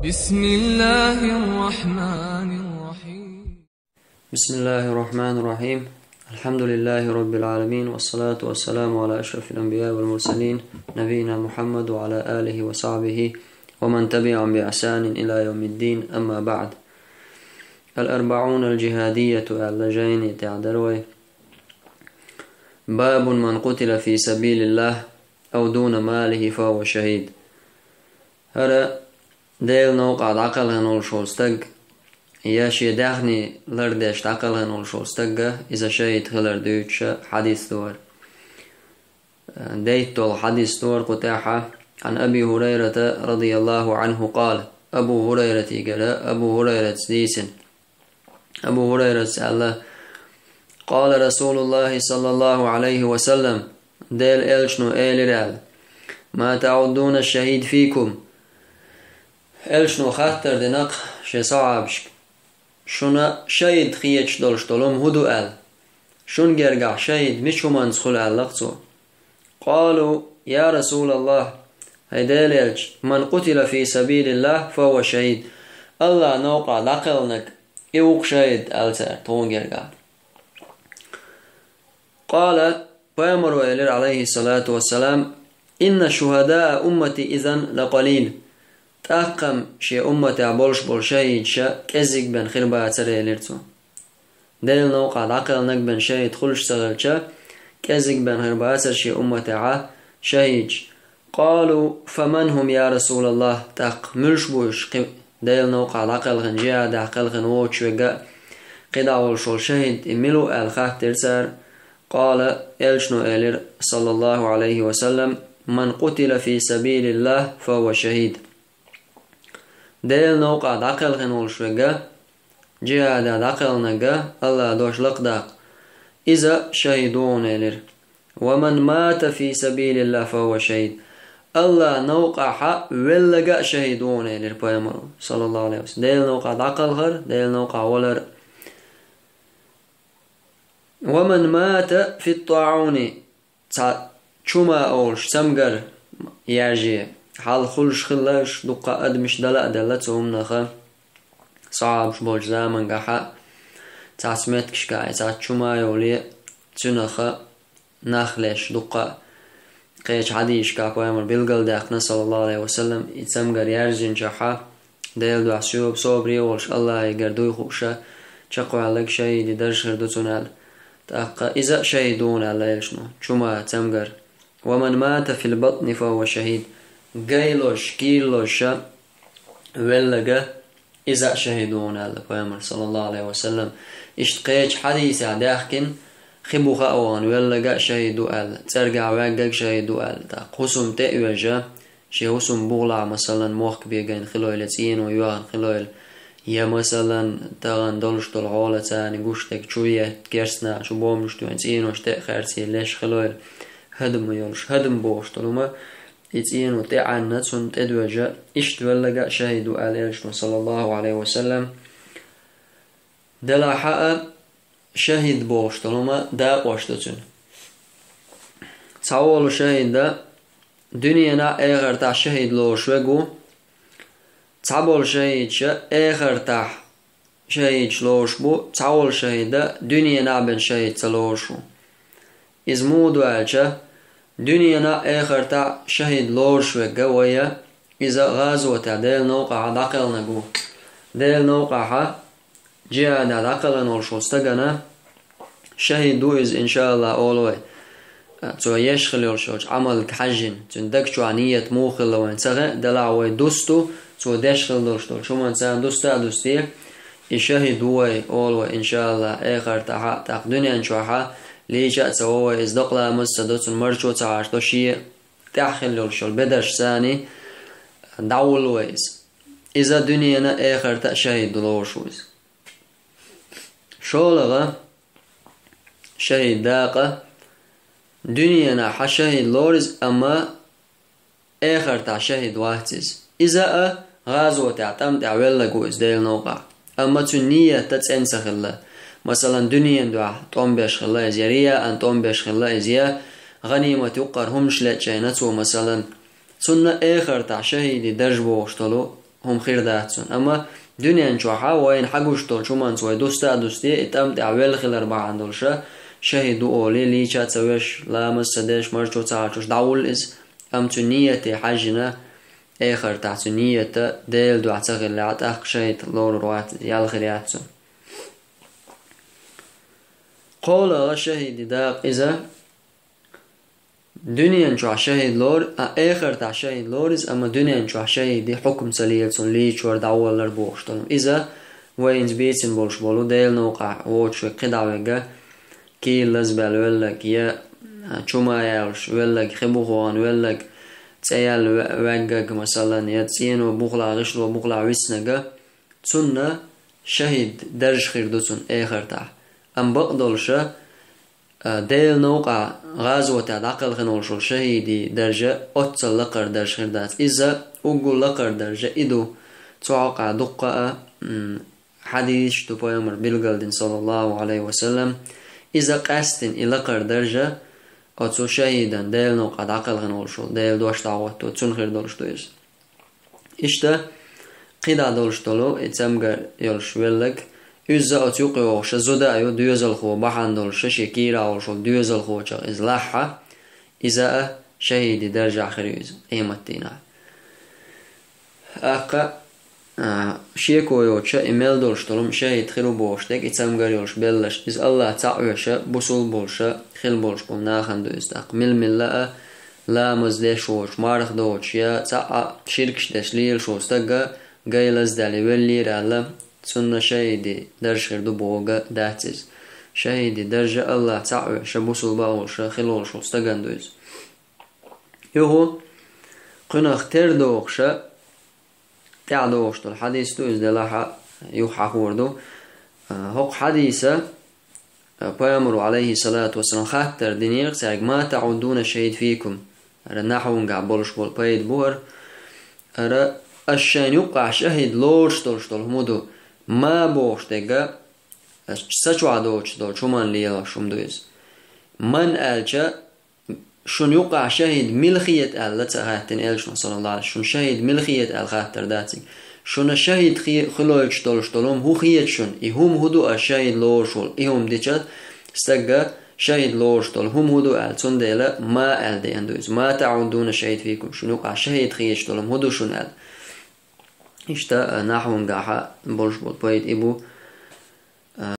بسم الله الرحمن الرحيم. بسم الله الرحمن الرحيم. الحمد لله رب العالمين، والصلاة والسلام على أشرف الأنبياء والمرسلين نبينا محمد وعلى آله وصحبه ومن تبعهم بإحسان إلى يوم الدين. أما بعد، الأربعون الجهادية اللجين تعدروي. باب من قتل في سبيل الله أو دون ماله فهو شهيد. هذا ديل نوقع عقلهن والشوستق ياشي داخني لردش عقلهن والشوستق إذا شهيد خلر دوتش حديث دور ديتو الحديث دور قتاحة عن أبي هريرة رضي الله عنه قال. أبو هريرة قال أبو هريرة ديسن أبو هريرة سأله قال رسول الله صلى الله عليه وسلم ديل إلشنو إيلرال ما تعدون الشهيد فيكم إلشنو خاطر دنق شي صعبش شونا شهيد خيتش دولشتولم هدو أل شون جرقع شهيد مش همان سخل ألقصو. قالوا يا رسول الله هيديل إلش من قتل في سبيل الله فهو شهيد. الله نوقع لقلنك إيوق شهيد ألتر تون جرقع. قال فأمر إلير عليه الصلاة والسلام إن شهداء أمتي إذن لقليل. تأقم شي أمتي عبولش بول شهيد شا كزيك بن خربا تري إليرتو ديل نوقع لقلنك بن شهيد خلش سغل شا كزيك بن خربا تر شي أمتي ع شهيد. قالوا فمن هم يا رسول الله تاق ملش بوش ديل نوقع لقلغن جياد عقلغن ووش وقا قدا والشول شهيد إملو الخاك ترسار. قال إلشنو إلير صلى الله عليه وسلم من قتل في سبيل الله فهو شهيد. ديل نوقع داقلغن والشوغا جهاد داقلنغا الله دوش لقداق إذا شهيدون إلير. ومن مات في سبيل الله فهو شهيد. الله نوقع حق ولغا شهيدون إلير بيامرو صلى الله عليه وسلم. ديل نوقع داقلغر ديل نوقع ولر. ومن مات في الطاعون شما أولش سمجر ياجي حال خلش خلاش دقا أدمش دلا دلتهم نخا صعب شبوش زامن قحا تعسمت كشكاي شما يولي تنخا نخلش دقا قيش عديش كاكو يمر بلغل داخنا صلى الله عليه وسلم يتسمجر يارجين جحا ديل دو عسيوب صوبري ولش الله يقردوي خوشا چقو عليك شايد درش خردو تنال إذا شهيدون على يشنو شما تمجر. ومن مات في البطن فهو شهيد. قيلوش كيلوش ولغا إذا شهيدون على بيامر صلى الله عليه وسلم. اشتقيج حديث عداخكن خبوخ أوان ولغا شهيدو على ترقع واقق شهيدو على قسم تأوجا شي قسم بغلع مثلا موخ بيقين خلويل تين ويوان خلويل يا مثلا تغن دولش دول عالة تاني قوشتك شوية كيرسنا شو بومش تو انتين وشتاق خارسي ليش خلويل هدم يولش هدم بوش دولما يتين وتعان نتسون تدوجا اشتولغا شهيدو عليش صلى الله عليه وسلم. دلا حقا شهيد بوش دولما دا قوشتتون تعوالو شهيد دا دنيانا اغر تا شهيد لوش وقو تعبول شهيد شا آخر تاح شهيد شلوش بو تعول شهيد دا دنيا نابن شهيد تلوشو إزمودو عالشا دنيا نا آخر تاح شهيد لوش وقوية إذا غازو تا ديل نوقع داقل نقو ديل نوقع جهاد داقل نولشو استقنا شهيد دو إز إن شاء الله أولوي تو يشخل يولشوش عمل كحجن تندكشو عنية موخل لو انتغى دلعوي دوستو تو دشخل دولشتول شو من سان دوستا دوستي يشهد هو أول إن شاء الله آخر تاق دنيا نشوحها ليش أتسوى إصدقلا مستدوت المرشو تعرض شيء تأخل دولشول بدرش ثاني داول ويز إذا دنيانا آخر تشهد دولشوز شو لغا شهد داقة دنيانا حشهد لورز أما آخر تشهد واحتز إذا غازو تعتمد عويل لقوز ديل نوقع أما تنية تتسنسخ الله مثلا دنيا دعا طوم بيش خلا إزياريا أن طوم بيش خلا إزيا غنيمة يقر همش لأتشينتو مثلا سنة آخر تع شهيد درج بوشتلو هم خير داتسون أما دنيا نشوحا وين حقوش طول شو ما نسوي دوستا دوستي اتمت عويل خلال بعض دولشة شهدوا أولي لي شات سويش لا مسدش مرجو تعالوش دعول إز أمتو نية حاجنا آخر تحتو نية ديل دو عتغل لعت أخ شهد لور روات يالخير ياتسون قول شهد داق إذا دنيا نشوح شهد لور آخر تاع شهد لورز أما دنيا نشوح شهد دي حكم سليلسون ليش ور دعول لربوشتون إذا وين زبيتن بولش بولو ديل نوقع ووتش قدعوغا كي لزبال ولك يا چوما يالش ولك خبوخوان ولك تسيال وغاق مثلا يا تسينو بوخلا غشلو بوخلا ويسنغا تسنة شهد درج خير دوتون آخر تاع أم بقدلشا ديل نوقع غازوة عقل خنولشو شهيدي درجة أتصل لقر درج خير دات إذا أقول لقر درجة إدو توقع دقة حديث تبايمر بالقلدين صلى الله عليه وسلم إذا قاستن إلى لقر درجة أتصل شهيدا ديل نوقع عقل خنولشو ديل دوش تعوتو تون خير دولشتو إز إشتا قيدا دولشتولو إتسامغر يولش ولك إذا أتوقع وش زودا أيو ديوزل خو بحندول شكيرا وش ديوزل خو إزلاحها إذا شهيد درجة آخريز إيمتينا أقا شيكو يوتش إيميل دولشتولم شهيد خلو بوشتك إتسامغر يولش بلش إز الله تعوش بوصول بولش خل بولش بول ناخندو إزداق ملأ لا مزدش وش مارخ دوش يا تعا شركش تشليل شو استقا قيلز دالي ولي رالا سنة شهيدي درج خير دو بوغا داتز شهيدي درجة الله تعوى شبوصل باوش خلول شو استغندوز يهو قنا اختر دوغش تعدوغش دول حديث دوز دلاحا يوحا خوردو هوق حديثة بيامرو عليه الصلاة والسلام خاتر دينيغ سارق ما تعودون شهيد فيكم ارى نحو نقع بولش بول بايد بور ارى الشان يقع شهيد لورش دول همودو ما بوشتگا سچوا دوچ دو چومان ليلا شوم دوز من الجا شون يقع شهيد ملخية الله تهاتن الشون صلى الله عليه شون شهيد ملخية الخاتر داتي شون شهيد خلوش دولم هو خيت شون يهم هدو الشهيد لورشول يهم ديچات استگا شهيد لورش دول هم هدو التون ديلا ما ال دي اندوز ما تعودون شهيد فيكم شون يقع شهيد خيت دولم هدو شون ال إشتا نحو نقاحا بولش بول بايد إبو